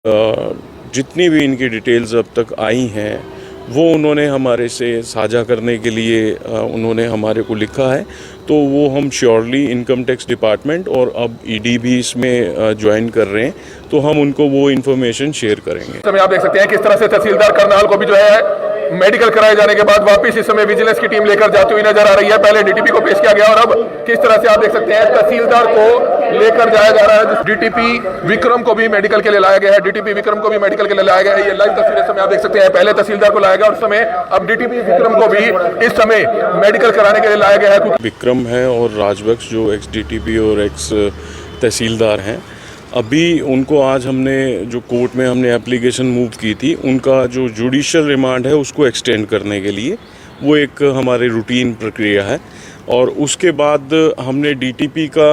जितनी भी इनकी डिटेल्स अब तक आई हैं वो उन्होंने हमारे से साझा करने के लिए उन्होंने हमारे को लिखा है, तो वो हम श्योरली इनकम टैक्स डिपार्टमेंट और अब ईडी भी इसमें ज्वाइन कर रहे हैं, तो हम उनको वो इन्फॉर्मेशन शेयर करेंगे। इस समय आप देख सकते हैं किस तरह से तहसीलदार करनाल को भी जो है मेडिकल कराए जाने के बाद वापस इस समय विजिलेंस की टीम लेकर जाती हुई नजर आ रही है। पहले डीटीपी को पेश किया गया और अब किस तरह से आप देख सकते हैं तहसीलदार को लेकर जाया जा रहा है। डीटीपी विक्रम को भी मेडिकल के लिए लाया गया है, डीटीपी विक्रम को भी मेडिकल के लिए लाया गया है। ये लाइव तस्वीरें समय आप देख सकते हैं, पहले तहसीलदार को लाया गया और समय अब डीटीपी विक्रम को भी इस समय मेडिकल कराने के लिए लाया गया है। विक्रम है और राजबख्श जो एक्स डीटीपी और एक्स तहसीलदार हैं, अभी उनको आज हमने जो कोर्ट में हमने एप्लीकेशन मूव की थी, उनका जो जुडिशियल रिमांड है उसको एक्सटेंड करने के लिए वो एक हमारे रूटीन प्रक्रिया है। और उसके बाद हमने डीटीपी का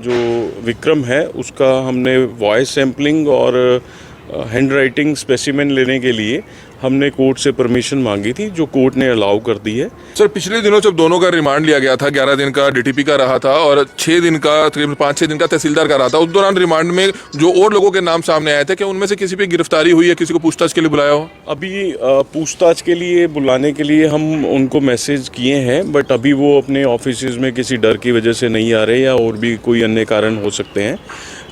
जो विक्रम है उसका हमने वॉइस सैम्पलिंग और हैंड राइटिंग स्पेसिमेन लेने के लिए हमने कोर्ट से परमिशन मांगी थी, जो कोर्ट ने अलाउ कर दी है। सर, पिछले दिनों जब दोनों का रिमांड लिया गया था, 11 दिन का डीटीपी का रहा था और 6 दिन का, तकरीबन 5-6 दिन का तहसीलदार का रहा था, उस दौरान रिमांड में जो और लोगों के नाम सामने आए थे, क्या उनमें से किसी पे गिरफ्तारी हुई है, किसी को पूछताछ के लिए बुलाया हो? अभी पूछताछ के लिए बुलाने के लिए हम उनको मैसेज किए हैं, बट अभी वो अपने ऑफिस में किसी डर की वजह से नहीं आ रहे या और भी कोई अन्य कारण हो सकते हैं।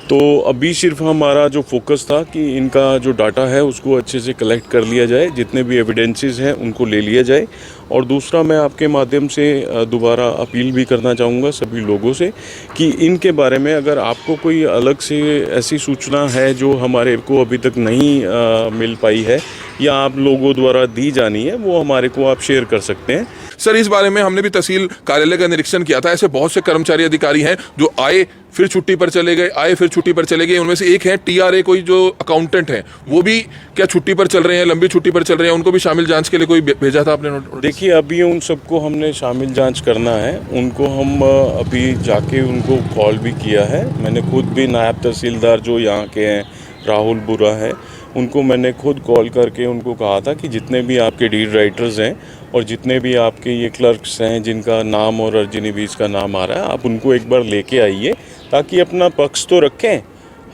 तो अभी सिर्फ हमारा जो फोकस था कि इनका जो डाटा है उसको अच्छे से कलेक्ट कर लिया जाए, जितने भी एविडेंसेस हैं उनको ले लिया जाए। और दूसरा, मैं आपके माध्यम से दोबारा अपील भी करना चाहूँगा सभी लोगों से कि इनके बारे में अगर आपको कोई अलग से ऐसी सूचना है जो हमारे को अभी तक नहीं मिल पाई है या आप लोगों द्वारा दी जानी है, वो हमारे को आप शेयर कर सकते हैं। सर, इस बारे में हमने भी तहसील कार्यालय का निरीक्षण किया था। ऐसे बहुत से कर्मचारी अधिकारी हैं जो आए फिर छुट्टी पर चले गए, आए फिर छुट्टी पर चले गए। उनमें से एक है टीआरए, कोई जो अकाउंटेंट हैं, वो भी क्या छुट्टी पर चल रहे हैं, लंबी छुट्टी पर चल रहे हैं? उनको भी शामिल जांच के लिए कोई भेजा था आपने? देखिए, अभी उन सबको हमने शामिल जांच करना है। उनको हम अभी जाके उनको कॉल भी किया है। मैंने खुद भी नायब तहसीलदार जो यहाँ के हैं, राहुल बुरा है, उनको मैंने खुद कॉल करके उनको कहा था कि जितने भी आपके डीड राइटर्स हैं और जितने भी आपके ये क्लर्क्स हैं जिनका नाम और अर्जी नवीस का नाम आ रहा है, आप उनको एक बार लेके आइए ताकि अपना पक्ष तो रखें।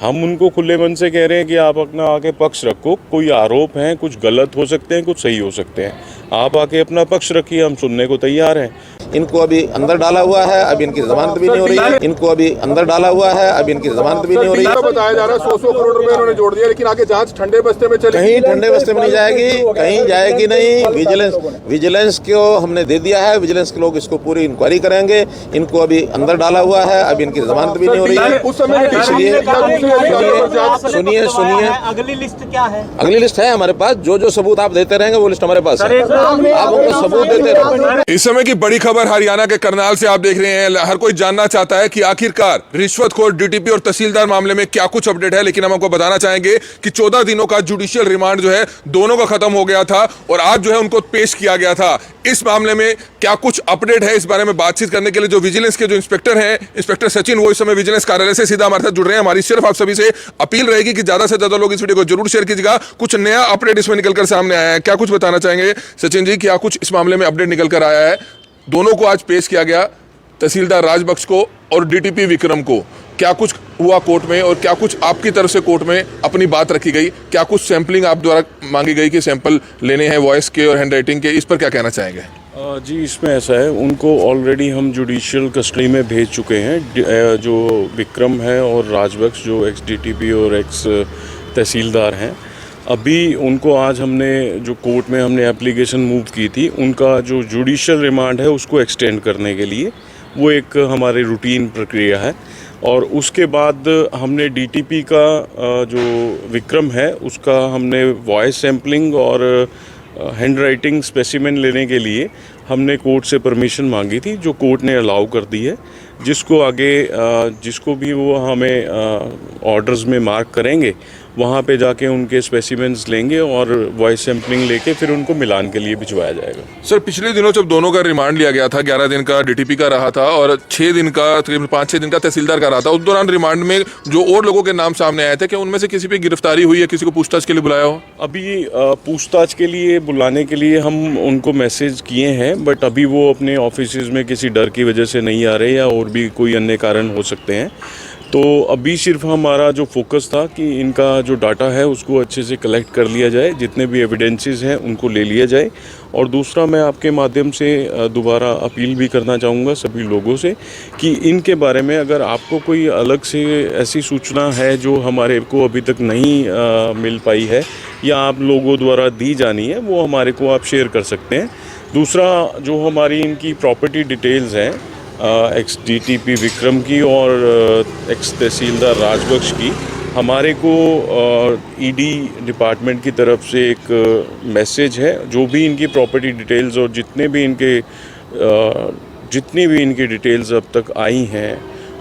हम उनको खुले मन से कह रहे हैं कि आप अपना आके पक्ष रखो। कोई आरोप हैं, कुछ गलत हो सकते हैं, कुछ सही हो सकते हैं, आप आके अपना पक्ष रखिए, हम सुनने को तैयार हैं। इनको अभी अंदर डाला हुआ है, अभी इनकी जमानत भी नहीं हो रही है। इनको अभी अंदर डाला हुआ है, अभी इनकी जमानत भी नहीं हो रही है। बताया जा रहा है 100 करोड़ रुपए इन्होंने जोड़ दिया, लेकिन आगे जांच ठंडे बस्ते में चलेगी। कहीं ठंडे बस्ते में नहीं जाएगी, कहीं जाएगी नहीं। विजिलेंस को हमने दे दिया है, विजिलेंस के लोग इसको पूरी इंक्वायरी करेंगे। इनको अभी अंदर डाला हुआ है, अभी इनकी जमानत भी नहीं हो रही है। इसलिए सुनिए, अगली लिस्ट क्या है? अगली लिस्ट है हमारे पास। जो सबूत आप देते रहेंगे वो लिस्ट हमारे पास है, आप उनको सबूत देते रहो। इस समय की बड़ी खबर हरियाणा के करनाल से आप देख रहे हैं। हर कोई जानना चाहता है कि आखिरकार रिश्वतखोर डीटीपी और तहसीलदार मामले में क्या कुछ अपडेट है, लेकिन हम आपको बताना चाहेंगे कि 14 दिनों का जुडिशियल रिमांड जो है दोनों का खत्म हो गया था और आज जो है उनको पेश किया गया था। इस मामले में क्या कुछ अपडेट है, इस बारे में बातचीत करने के लिए जो विजिलेंस के जो इंस्पेक्टर हैं, इंस्पेक्टर सचिन, वो इस समय विजिलेंस कार्यालय से सीधा हमारे साथ जुड़ रहे हैं। हमारी सिर्फ आप सभी से अपील रहेगी कि ज्यादा से ज्यादा लोग इस वीडियो को जरूर शेयर कीजिएगा। कुछ नया अपडेट इसमें निकलकर सामने आया है, क्या कुछ बताना चाहेंगे सचिन जी? क्या कुछ इस मामले में अपडेट निकलकर आया है? दोनों को आज पेश किया गया, तहसीलदार राजबख्श को और डीटीपी विक्रम को। क्या कुछ हुआ कोर्ट में और क्या कुछ आपकी तरफ से कोर्ट में अपनी बात रखी गई? क्या कुछ सैंपलिंग आप द्वारा मांगी गई कि सैंपल लेने हैं वॉइस के और हैंड राइटिंग के? इस पर क्या कहना चाहेंगे? जी, इसमें ऐसा है, उनको ऑलरेडी हम जुडिशियल कस्टडी में भेज चुके हैं। जो विक्रम है और राजबख्श जो एक्स डीटीपी और एक्स तहसीलदार हैं, अभी उनको आज हमने जो कोर्ट में हमने एप्लीकेशन मूव की थी, उनका जो जुडिशियल रिमांड है उसको एक्सटेंड करने के लिए वो एक हमारे रूटीन प्रक्रिया है। और उसके बाद हमने डीटीपी का जो विक्रम है उसका हमने वॉइस सैम्पलिंग और हैंड राइटिंग स्पेसिमेन लेने के लिए हमने कोर्ट से परमिशन मांगी थी, जो कोर्ट ने अलाउ कर दी है। जिसको आगे जिसको भी वो हमें ऑर्डर्स में मार्क करेंगे, वहाँ पे जाके उनके स्पेसिमेंस लेंगे और वॉइस सैम्पलिंग लेके फिर उनको मिलान के लिए भिजवाया जाएगा। सर, पिछले दिनों जब दोनों का रिमांड लिया गया था, 11 दिन का डीटीपी का रहा था और 6 दिन का, तकरीबन 5-6 दिन का तहसीलदार का रहा था, उस दौरान रिमांड में जो और लोगों के नाम सामने आए थे, क्या उनमें से किसी पे गिरफ्तारी हुई है, किसी को पूछताछ के लिए बुलाया हो? अभी पूछताछ के लिए बुलाने के लिए हम उनको मैसेज किए हैं, बट अभी वो अपने ऑफिस में किसी डर की वजह से नहीं आ रहे या और भी कोई अन्य कारण हो सकते हैं। तो अभी सिर्फ हमारा जो फोकस था कि इनका जो डाटा है उसको अच्छे से कलेक्ट कर लिया जाए, जितने भी एविडेंसेस हैं उनको ले लिया जाए। और दूसरा, मैं आपके माध्यम से दोबारा अपील भी करना चाहूँगा सभी लोगों से कि इनके बारे में अगर आपको कोई अलग से ऐसी सूचना है जो हमारे को अभी तक नहीं मिल पाई है या आप लोगों द्वारा दी जानी है, वो हमारे को आप शेयर कर सकते हैं। दूसरा, जो हमारी इनकी प्रॉपर्टी डिटेल्स हैं एक्स डीटीपी विक्रम की और एक्स तहसीलदार राजबख्श की, हमारे को ईडी डिपार्टमेंट की तरफ से एक मैसेज है। जो भी इनकी प्रॉपर्टी डिटेल्स और जितनी भी इनकी डिटेल्स अब तक आई हैं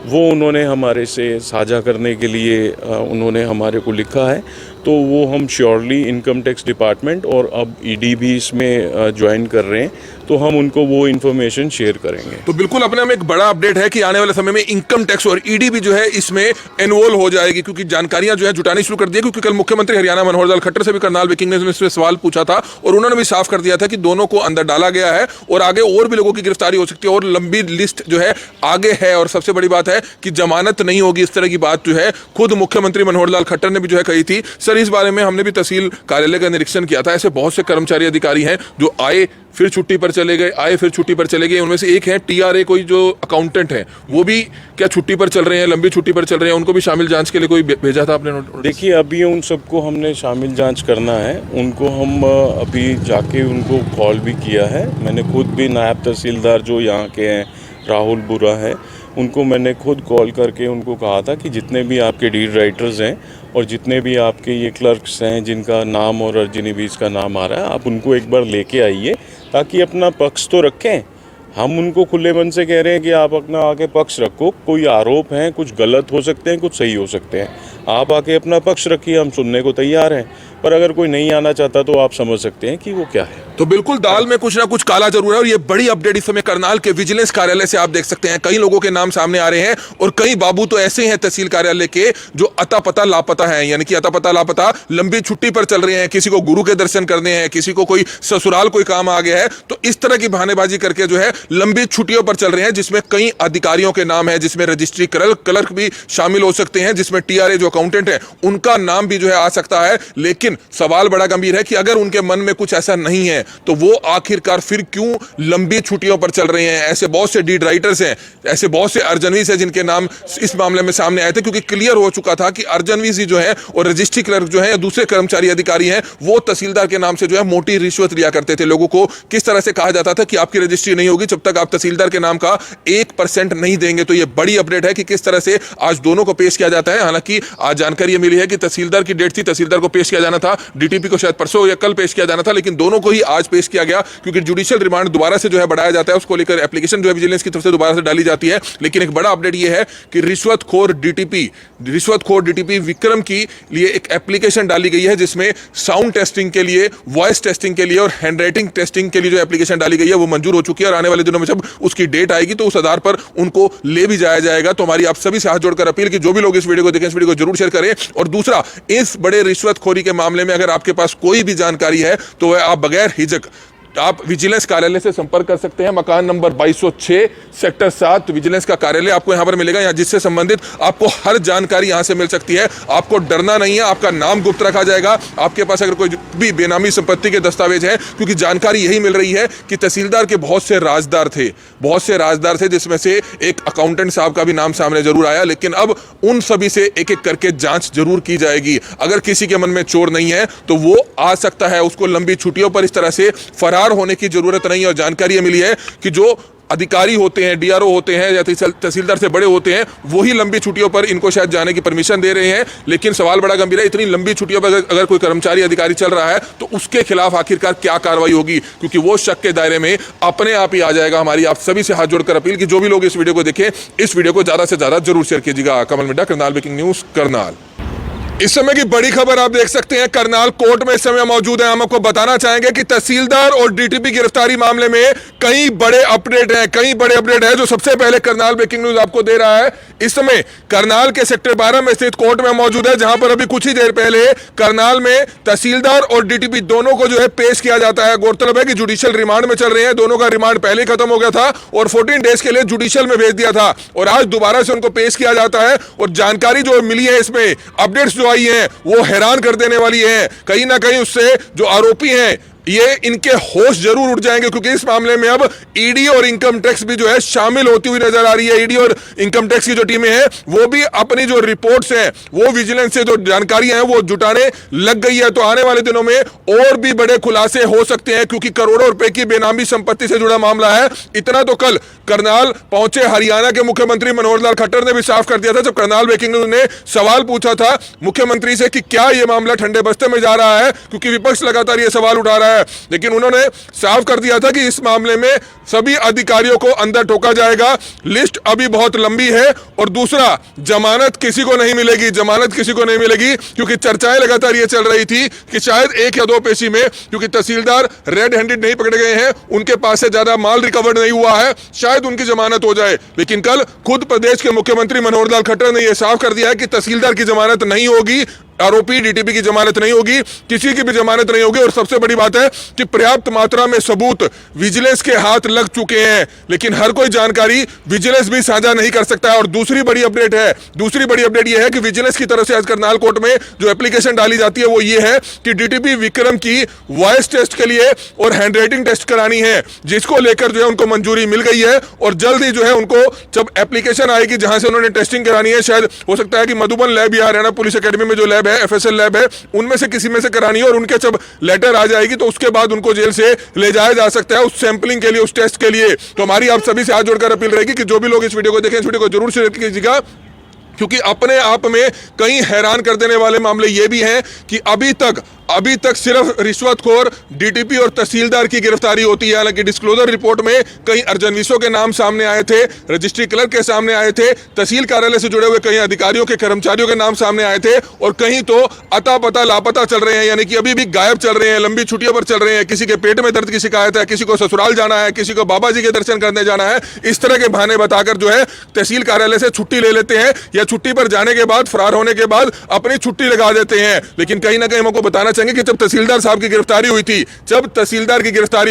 वो उन्होंने हमारे से साझा करने के लिए उन्होंने हमारे को लिखा है। तो वो हम श्योरली इनकम टैक्स डिपार्टमेंट और अब ईडी भी इसमें ज्वाइन कर रहे हैं, तो हम उनको वो इन्फॉर्मेशन शेयर करेंगे। तो बिल्कुल अपने में एक बड़ा अपडेट है कि आने वाले समय में इनकम टैक्स और ईडी भी जो है इसमें इन्वॉल्व हो जाएगी, क्योंकि जानकारियां जो है जुटानी शुरू कर दी है। क्योंकि कल मुख्यमंत्री हरियाणा मनोहर लाल खट्टर से भी करनाल ब्रेकिंग न्यूज में इसमें सवाल पूछा था और उन्होंने भी साफ कर दिया था कि दोनों को अंदर डाला गया है और आगे और भी लोगों की गिरफ्तारी हो सकती है और लंबी लिस्ट जो है आगे है। और सबसे बड़ी बात है कि जमानत नहीं होगी, इस तरह की बात जो है खुद मुख्यमंत्री मनोहर लाल खट्टर ने भी जो है कही थी। सर, इस बारे में हमने भी तहसील कार्यालय का निरीक्षण किया था। ऐसे बहुत से कर्मचारी अधिकारी हैं जो आए फिर छुट्टी पर चले गए, आए फिर छुट्टी पर चले गए। उनमें से एक है टीआरए, कोई जो अकाउंटेंट है, वो भी क्या छुट्टी पर चल रहे हैं, लंबी छुट्टी पर चल रहे हैं, उनको भी शामिल जांच के लिए कोई भेजा था आपने? देखिए, अभी उन सबको हमने शामिल जांच करना है। उनको हम अभी जाके उनको कॉल भी किया है। मैंने खुद भी नायब तहसीलदार जो यहाँ के हैं राहुल बुरा है, उनको मैंने खुद कॉल करके उनको कहा था कि जितने भी आपके डीड राइटर्स हैं और जितने भी आपके ये क्लर्क्स हैं जिनका नाम और अर्जिनी बीज का नाम आ रहा है, आप उनको एक बार लेके आइए ताकि अपना पक्ष तो रखें। हम उनको खुले मन से कह रहे हैं कि आप अपना आके पक्ष रखो। कोई आरोप हैं, कुछ गलत हो सकते हैं, कुछ सही हो सकते हैं, आप आके अपना पक्ष रखिए, हम सुनने को तैयार हैं। पर अगर कोई नहीं आना चाहता तो आप समझ सकते हैं कि वो क्या है। तो बिल्कुल दाल में कुछ ना कुछ काला जरूर है और ये बड़ी अपडेट इस समय करनाल के विजिलेंस कार्यालय से आप देख सकते हैं। कई लोगों के नाम सामने आ रहे हैं और कई बाबू तो ऐसे हैं तहसील कार्यालय के जो अता पता लापता हैं, यानी कि अता पता लापता, लंबी छुट्टी पर चल रहे हैं। किसी को गुरु के दर्शन करने हैं, किसी को कोई ससुराल कोई काम आ गया है, तो इस तरह की बहानेबाजी करके जो है लंबी छुट्टियों पर चल रहे हैं, जिसमें कई अधिकारियों के नाम है, जिसमें रजिस्ट्री क्लर्क भी शामिल हो सकते हैं, जिसमें टीआरए जो अकाउंटेंट है उनका नाम भी जो है आ सकता है। लेकिन सवाल बड़ा गंभीर है कि अगर उनके मन में कुछ ऐसा नहीं है तो वो आखिरकार फिर क्यों लंबी छुट्टियों पर चल रहे हैं? ऐसे बहुत से डीड राइटर्स हैं, ऐसे बहुत से अर्जनवीस हैं जिनके नाम इस मामले में सामने आए थे, क्योंकि क्लियर हो चुका था कि अर्जनवीस ही जो है और रजिस्ट्री क्लर्क जो है या दूसरे कर्मचारी अधिकारी हैं, वो तहसीलदार के नाम से जो है मोटी रिश्वत लिया करते थे। लोगों को किस तरह से कहा जाता था कि आपकी रजिस्ट्री नहीं होगी जब तक आप तहसीलदार के नाम का 1% नहीं देंगे। तो ये बड़ी अपडेट है कि किस तरह से आज दोनों को पेश किया जाता है। हालांकि आज जानकारी मिली है कि तहसीलदार की डेट थी, तहसीलदार को पेश किया जाना था, डीटीपी को शायद परसों या कल पेश किया जाना था, लेकिन दोनों को ही आज पेश किया गया क्योंकि जुडिशियल रिमांड दोबारा से जो है बढ़ाया जाता है। उसको लेकर एप्लीकेशन जो है विजिलेंस की तरफ से दोबारा से डाली जाती है। लेकिन एक बड़ा अपडेट यह है कि रिश्वतखोर डीटीपी विक्रम की लिए एक एप्लीकेशन डाली गई है, जिसमें साउंड टेस्टिंग के लिए, वॉइस टेस्टिंग के लिए और हैंडराइटिंग टेस्टिंग के लिए जो एप्लीकेशन डाली गई है वो मंजूर हो चुकी है और आने वाले दिनों में जब उसकी डेट आएगी तो उस आधार पर उनको ले भी जाया जाएगा। तो हमारी आप सभी से हाथ जोड़कर अपील कि जो भी लोग इस वीडियो को देखें, इस वीडियो को जरूर शेयर करें। और दूसरा, इस बड़े रिश्वतखोरी के मामले में अगर आपके पास कोई भी जानकारी है तो वह आप बगैर हिचक आप विजिलेंस कार्यालय से संपर्क कर सकते हैं। मकान नंबर 2206 सेक्टर 7 विजिलेंस का कार्यालय आपको यहां पर मिलेगा, यहाँ जिससे संबंधित आपको हर जानकारी यहां से मिल सकती है। आपको डरना नहीं है, आपका नाम गुप्त रखा जाएगा। आपके पास अगर कोई भी बेनामी संपत्ति के दस्तावेज हैं, क्योंकि जानकारी यही मिल रही है कि तहसीलदार के बहुत से राजदार थे, जिसमें से एक अकाउंटेंट साहब का भी नाम सामने जरूर आया। लेकिन अब उन सभी से एक एक करके जांच जरूर की जाएगी। अगर किसी के मन में चोर नहीं है तो वो आ सकता है, उसको लंबी छुट्टियों पर इस तरह से फरार होने की जरूरत नहीं। और जानकारी मिली है कि जो अधिकारी होते हैं, डीआरओ होते हैं या तहसीलदार से बड़े होते हैं, वही लंबी छुट्टियों पर इनको शायद जाने की परमिशन दे रहे हैं। लेकिन सवाल बड़ा गंभीर है, इतनी लंबी छुट्टियों पर अगर कोई कर्मचारी अधिकारी चल रहा है तो उसके खिलाफ आखिरकार क्या कार्रवाई होगी, क्योंकि वो शक के दायरे में अपने आप ही आ जाएगा। हमारी आप सभी से हाथ जोड़कर अपील कि जो भी लोग इस वीडियो को देखें, इस वीडियो को ज्यादा से ज्यादा जरूर शेयर कीजिएगा। कमल मिड्डा, करनाल ब्रेकिंग न्यूज, करनाल। इस समय की बड़ी खबर आप देख सकते हैं, करनाल कोर्ट में इस समय मौजूद है। हम आपको बताना चाहेंगे कि तहसीलदार और डीटीपी गिरफ्तारी मामले में कई बड़े अपडेट हैं, जो सबसे पहले करनाल ब्रेकिंग न्यूज आपको दे रहा है। इस समय करनाल के सेक्टर 12 में स्थित कोर्ट में मौजूद है, जहां पर अभी कुछ ही देर पहले करनाल में तहसीलदार और डीटीपी दोनों को जो है पेश किया जाता है। गौरतलब है कि जुडिशियल रिमांड में चल रहे हैं, दोनों का रिमांड पहले खत्म हो गया था और 14 डेज के लिए जुडिशियल में भेज दिया था और आज दोबारा से उनको पेश किया जाता है। और जानकारी जो मिली है, इसमें अपडेट्स जो आई हैं वो हैरान कर देने वाली है। कहीं ना कहीं उससे जो आरोपी हैं ये इनके होश जरूर उड़ जाएंगे, क्योंकि इस मामले में अब ईडी और इनकम टैक्स भी जो है शामिल होती हुई नजर आ रही है। ईडी और इनकम टैक्स की जो टीमें हैं वो भी अपनी जो रिपोर्ट्स हैं, वो विजिलेंस से जो जानकारियां हैं वो जुटाने लग गई है। तो आने वाले दिनों में और भी बड़े खुलासे हो सकते हैं, क्योंकि करोड़ों रुपए की बेनामी संपत्ति से जुड़ा मामला है। इतना तो कल करनाल पहुंचे हरियाणा के मुख्यमंत्री मनोहर लाल खट्टर ने भी साफ कर दिया था, जब करनाल ब्रेकिंग न्यूज ने सवाल पूछा था मुख्यमंत्री से कि क्या यह मामला ठंडे बस्ते में जा रहा है, क्योंकि विपक्ष लगातार यह सवाल उठा रहा है। लेकिन उन्होंने साफ कर दिया था कि इस मामले में सभी अधिकारियों को अंदर ठोका जाएगा। लिस्ट अभी बहुत लंबी है और दूसरा, जमानत किसी को नहीं मिलेगी, क्योंकि चर्चाएं लगातार ये चल रही थी कि शायद 1 या 2 पेशी में, क्योंकि तहसीलदार रेड हैंडेड नहीं पकड़े गए हैं, उनके पास से ज्यादा माल रिकवर नहीं हुआ है, शायद उनकी जमानत हो जाए। लेकिन कल खुद प्रदेश के मुख्यमंत्री मनोहर लाल खट्टर ने यह साफ कर दिया है कि तहसीलदार की जमानत नहीं होगी, आरोपी डीटीपी की जमानत नहीं होगी, किसी की भी जमानत नहीं होगी। और सबसे बड़ी बात है कि पर्याप्त मात्रा में सबूत विजिलेंस के हाथ लग चुके हैं, लेकिन हर कोई जानकारी विजिलेंस भी साझा नहीं कर सकता है। और दूसरी बड़ी अपडेट यह है कि विजिलेंस की तरफ से आज करनाल कोर्ट में जो एप्लीकेशन डाली जाती है वो ये है कि डीटीपी विक्रम की वॉइस टेस्ट के लिए और हैंडराइटिंग टेस्ट करानी है, जिसको लेकर जो है उनको मंजूरी मिल गई है। और जल्द ही जो है उनको जब एप्लीकेशन आएगी जहां से उन्होंने टेस्टिंग करानी है, शायद हो सकता है कि मधुबन लैब या हरियाणा पुलिस अकेडमी में जो लैब है, एफएसएल लैब है, उनमें से किसी में से करानी है। और उनके जब लेटर आ जाएगी तो उसके बाद उनको जेल से ले जाया जा सकता है उस सैंपलिंग के लिए, उस टेस्ट के लिए। तो हमारी आप सभी से हाथ जोड़कर अपील रहेगी कि जो भी लोग इस वीडियो को देखें, इस वीडियो को जरूर शेयर कीजिएगा, क्योंकि अपने आप में कई हैरान कर देने वाले मामले ये भी हैं कि अभी तक सिर्फ रिश्वतखोर डीटीपी और तहसीलदार की गिरफ्तारी होती है। हालांकि डिस्क्लोजर रिपोर्ट में कई अर्जनविसों के नाम सामने आए थे, रजिस्ट्री क्लर्क के सामने आए थे, तहसील कार्यालय से जुड़े हुए कई अधिकारियों के कर्मचारियों के नाम सामने आए थे, और कहीं तो अता पता लापता चल रहे हैं, यानी कि अभी भी गायब चल रहे हैं, लंबी छुट्टियों पर चल रहे हैं। किसी के पेट में दर्द की शिकायत है, किसी को ससुराल जाना है, किसी को बाबा जी के दर्शन करने जाना है, इस तरह के बहाने बताकर जो है तहसील कार्यालय से छुट्टी ले लेते हैं, या छुट्टी पर जाने के बाद, फरार होने के बाद अपनी छुट्टी लगा देते हैं। लेकिन कहीं ना कहीं हमको बताना चाहेंगे कि जब तहसीलदार साहब की गिरफ्तारी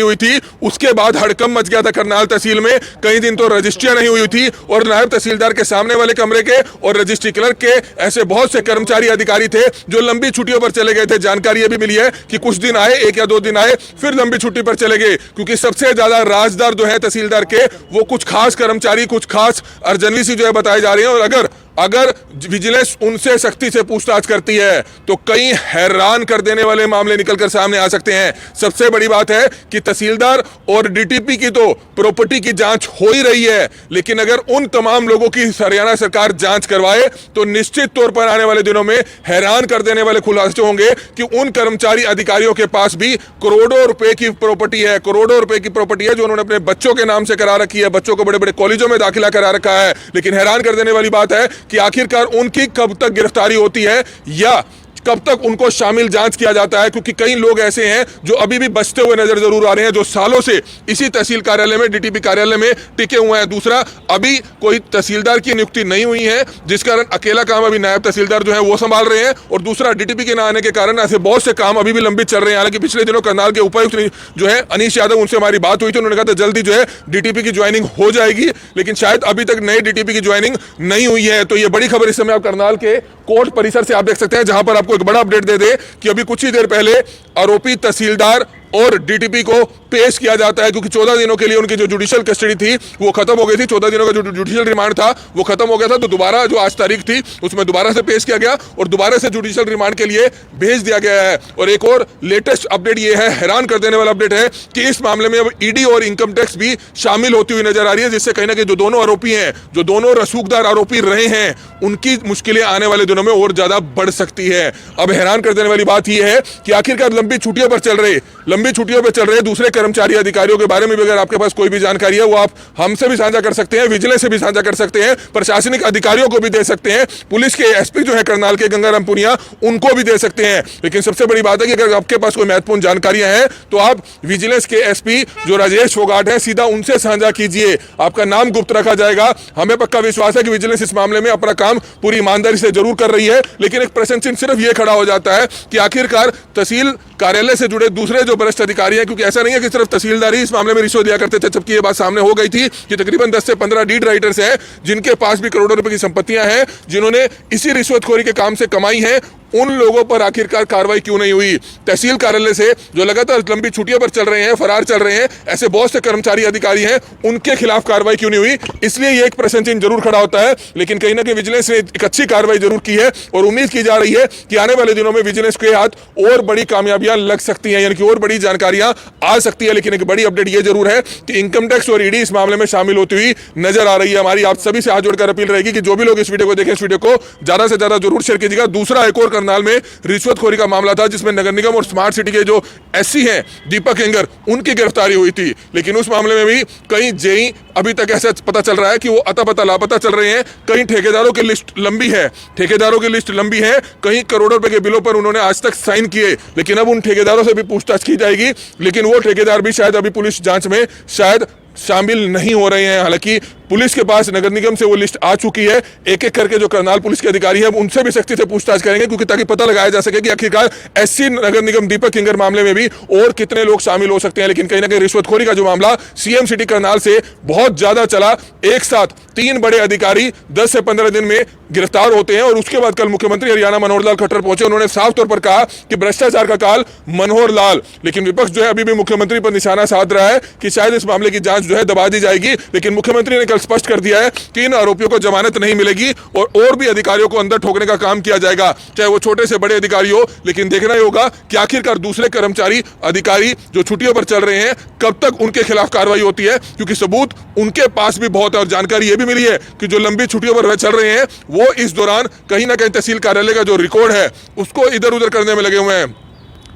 हुई थी, उसके बाद हड़कंप मच गया था करनाल तहसील में। कई दिन तो रजिस्ट्रियां नहीं हुई थी, और नायब तहसीलदार के सामने वाले कमरे के और रजिस्ट्री क्लर्क के ऐसे बहुत से कर्मचारी अधिकारी थे जो लंबी छुट्टियों पर चले गए थे। जानकारी ये भी मिली है कि कुछ दिन आए, 1 या 2 दिन आए, फिर लंबी छुट्टी पर चले गए, क्योंकि सबसे ज्यादा राजदार जो है तहसीलदार के, वो कुछ खास कर्मचारी, कुछ खास अर्जनविसी जो है बताए जा रहे हैं। और अगर विजिलेंस उनसे सख्ती से पूछताछ करती है तो कई हैरान कर देने वाले मामले निकलकर सामने आ सकते हैं। सबसे बड़ी बात है कि तहसीलदार और डीटीपी की तो प्रॉपर्टी की जांच हो ही रही है, लेकिन अगर उन तमाम लोगों की हरियाणा सरकार जांच करवाए तो निश्चित तौर पर आने वाले दिनों में हैरान कर देने वाले खुलासे होंगे कि उन कर्मचारी अधिकारियों के पास भी करोड़ों रुपए की प्रॉपर्टी है, जो उन्होंने अपने बच्चों के नाम से करा रखी है, बच्चों को बड़े बड़े कॉलेजों में दाखिला करा रखा है। लेकिन हैरान कर देने वाली बात है कि आखिरकार उनकी कब तक गिरफ्तारी होती है, या कब तक उनको शामिल जांच किया जाता है, क्योंकि कई लोग ऐसे हैं जो अभी भी बचते हुए नजर जरूर आ रहे हैं, जो सालों से इसी तहसील कार्यालय में, डीटीपी कार्यालय में टिके हुए हैं। दूसरा, अभी कोई तहसीलदार की नियुक्ति नहीं हुई है, जिस कारण अकेला काम अभी नायब तहसीलदार जो है वो संभाल रहे हैं, और दूसरा, डीटीपी के ना आने के कारण ऐसे बहुत से काम अभी भी लंबित चल रहे हैं। हालांकि पिछले दिनों करनाल के उपायुक्त जो है अनीश यादव, उनसे हमारी बात हुई थी, उन्होंने कहा था जल्दी जो है डीटीपी की ज्वाइनिंग हो जाएगी, लेकिन शायद अभी तक नए डीटीपी की ज्वाइनिंग नहीं हुई है। तो ये बड़ी खबर इस समय आप करनाल के कोर्ट परिसर से आप देख सकते हैं, जहां पर आपको एक बड़ा अपडेट दे कि अभी कुछ ही देर पहले आरोपी तहसीलदार और डीटीपी को पेश किया जाता है, क्योंकि 14 दिनों के लिए उनकी जो जुडिशियल कस्टडी थी वो खत्म हो गई थी। 14 दिनों का जो जुडिशियल रिमांड था वो खत्म हो गया था, तो दोबारा जो आज तारीख थी उसमें दोबारा से पेश किया गया और दोबारा से जुडिशियल रिमांड के लिए भेज दिया गया है। और एक और लेटेस्ट अपडेट ये है, हैरान कर देने वाला अपडेट है, कि इस मामले में अब ईडी और इनकम टैक्स भी शामिल होती हुई नजर आ रही है, जिससे कहीं ना कहीं जो दोनों आरोपी हैं, जो दोनों रसूखदार आरोपी रहे हैं, उनकी मुश्किलें आने वाले दिनों में और ज्यादा बढ़ सकती है। अब हैरान कर देने वाली बात यह है कि आखिरकार लंबी छुट्टियों पर चल रहे लंबी छुट्टियों पे चल रहे दूसरे कर्मचारी अधिकारियों के बारे में भी अगर आपके पास कोई भी जानकारी है वो आप हमसे भी साझा कर सकते हैं, विजिलेंस से भी साझा कर सकते हैं, प्रशासनिक अधिकारियों को भी दे सकते हैं, पुलिस के एसपी जो है करनाल के गंगाराम पुनिया उनको भी दे सकते हैं। लेकिन सबसे बड़ी बात है कि अगर आपके पास कोई महत्वपूर्ण जानकारियां हैं तो आप विजिलेंस के एसपी जो राजेश फोगाट है सीधा उनसे साझा कीजिए, आपका नाम गुप्त रखा जाएगा। हमें पक्का विश्वास है कि विजिलेंस इस मामले में अपना काम पूरी ईमानदारी से जरूर कर रही है, लेकिन एक प्रश्न चिन्ह सिर्फ ये खड़ा हो जाता है कि आखिरकार तहसील कार्यालय से जुड़े दूसरे जो वरिष्ठ अधिकारी हैं, क्योंकि ऐसा नहीं है कि सिर्फ तहसीलदार ही इस मामले में रिश्वत दिया करते थे, जबकि ये बात सामने हो गई थी कि तकरीबन 10 से 15 डीड राइटर्स हैं जिनके पास भी करोड़ों रुपए की संपत्तियां हैं, जिन्होंने इसी रिश्वतखोरी के काम से कमाई है। उन लोगों पर आखिरकार कार्रवाई क्यों नहीं हुई? तहसील कार्यालय से जो लगातार लंबी छुट्टियों पर चल रहे हैं, फरार चल रहे हैं, ऐसे बहुत से कर्मचारी अधिकारी हैं, उनके खिलाफ कार्रवाई क्यों नहीं हुई? इसलिए ये एक प्रश्न चिन्ह जरूर खड़ा होता है। लेकिन कहीं ना कहीं विजिलेंस ने एक अच्छी कार्रवाई जरूर की है और उम्मीद की जा रही है कि आने वाले दिनों में विजिलेंस के हाथ और बड़ी कामयाबियां लग सकती हैं, यानी कि और बड़ी जानकारियां आ सकती है। लेकिन एक बड़ी अपडेट ये जरूर है कि इनकम टैक्स और ईडी इस मामले में शामिल होती हुई नजर आ रही है। हमारी आप सभी से हाथ जोड़कर अपील रहेगी कि जो भी लोग इस वीडियो को देखें, इस वीडियो को ज्यादा से ज्यादा जरूर शेयर कीजिएगा। दूसरा एक और करनाल में रिश्वतखोरी का मामला था जिसमें नगर निगम और स्मार्ट सिटी के जो एससी हैं दीपक एंगर, उनकी गिरफ्तारी हुई थी। लेकिन उस मामले में भी कई जेई अभी तक ऐसा पता चल रहा है कि वो अता पता लापता चल रहे हैं। कई ठेकेदारों की लिस्ट लंबी है, ठेकेदारों की लिस्ट लंबी है, कई करोड़ों रुपए के बिलों पर उन्होंने आज तक साइन किए। लेकिन अब उन ठेकेदारों से भी पूछताछ की जाएगी, लेकिन वो ठेकेदार भी शायद अभी पुलिस जांच में शायद शामिल नहीं हो रहे हैं। हालांकि पुलिस के पास नगर निगम से वो लिस्ट आ चुकी है। एक एक करके जो करनाल पुलिस के अधिकारी हैं उनसे भी सख्ती से पूछताछ करेंगे, क्योंकि ताकि पता लगाया जा सके कि आखिरकार एससी नगर निगम दीपक एंगर मामले में भी और कितने लोग शामिल हो सकते हैं। लेकिन कहीं ना कहीं रिश्वतखोरी का जो मामला सीएम सिटी करनाल से बहुत ज्यादा चला, एक साथ 3 बड़े अधिकारी 10 से 15 दिन में गिरफ्तार होते हैं और उसके बाद कल मुख्यमंत्री हरियाणा मनोहर लाल खट्टर पहुंचे। उन्होंने साफ तौर पर कहा कि भ्रष्टाचार का काल मनोहर लाल। लेकिन विपक्ष जो है अभी भी मुख्यमंत्री पर निशाना साध रहा है कि शायद इस मामले की जांच जो है दबा दी जाएगी। लेकिन मुख्यमंत्री ने कल स्पष्ट कर दिया है कि इन आरोपियों को जमानत नहीं मिलेगी और भी अधिकारियों को अंदर ठोकने का काम किया जाएगा, चाहे वो छोटे से बड़े अधिकारी हो। लेकिन देखना ही होगा कि आखिरकार दूसरे कर्मचारी अधिकारी जो छुट्टियों पर चल रहे हैं कब तक उनके खिलाफ कार्रवाई होती है, क्योंकि सबूत उनके पास भी बहुत है। और जानकारी यह भी मिली है कि जो लंबी छुट्टियों पर चल रहे हैं वो इस दौरान कहीं ना कहीं तहसील कार्यालय का जो रिकॉर्ड है उसको इधर उधर करने में लगे हुए हैं।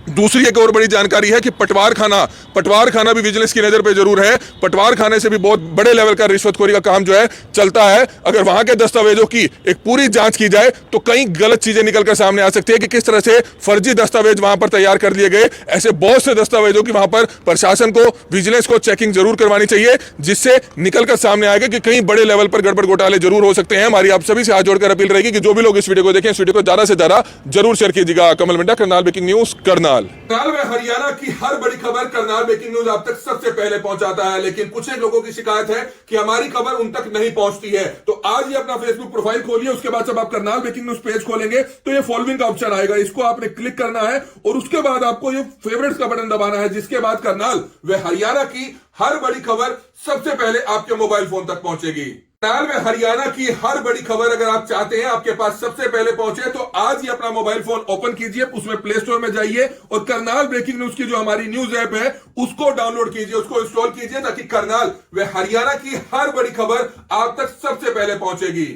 दूसरी एक और बड़ी जानकारी है कि पटवार खाना भी विजिलेंस की नजर पे जरूर है। पटवार खाने से भी बहुत बड़े लेवल का रिश्वतखोरी का काम जो है चलता है। अगर वहां के दस्तावेजों की एक पूरी जांच की जाए तो कई गलत चीजें निकलकर सामने आ सकती है कि किस तरह से फर्जी दस्तावेज वहां पर तैयार कर लिए गए। ऐसे बहुत से दस्तावेजों की वहां पर प्रशासन को, विजिलेंस को चेकिंग जरूर करवानी चाहिए, जिससे निकलकर सामने आएगा कि कहीं बड़े लेवल पर गड़बड़ घोटाले जरूर हो सकते हैं। हमारी आप सभी से हाथ जोड़कर अपील रहेगी कि जो भी लोग इस वीडियो को देखें, इस वीडियो को ज्यादा से ज्यादा जरूर शेयर कीजिएगा। कमल मिंडा, करनाल ब्रेकिंग न्यूज, करनाल। करनाल में हरियाणा की हर बड़ी खबर करनाल ब्रेकिंग न्यूज आप तक सबसे पहले पहुंचाता है। लेकिन कुछ एक लोगों की शिकायत है कि हमारी खबर उन तक नहीं पहुंचती है। तो आज ही अपना फेसबुक प्रोफाइल खोलिए, उसके बाद जब आप करनाल ब्रेकिंग न्यूज पेज खोलेंगे तो ये फॉलोइंग का ऑप्शन आएगा, इसको आपने क्लिक करना है और उसके बाद आपको ये फेवरेट्स का बटन दबाना है, जिसके बाद करनाल व हरियाणा की हर बड़ी खबर सबसे पहले आपके मोबाइल फोन तक पहुंचेगी। करनाल में हरियाणा की हर बड़ी खबर अगर आप चाहते हैं आपके पास सबसे पहले पहुंचे तो आज ही अपना मोबाइल फोन ओपन कीजिए, उसमें प्ले स्टोर में जाइए और करनाल ब्रेकिंग न्यूज की जो हमारी न्यूज ऐप है उसको डाउनलोड कीजिए, उसको इंस्टॉल कीजिए, ताकि करनाल व हरियाणा की हर बड़ी खबर आप तक सबसे पहले पहुंचेगी।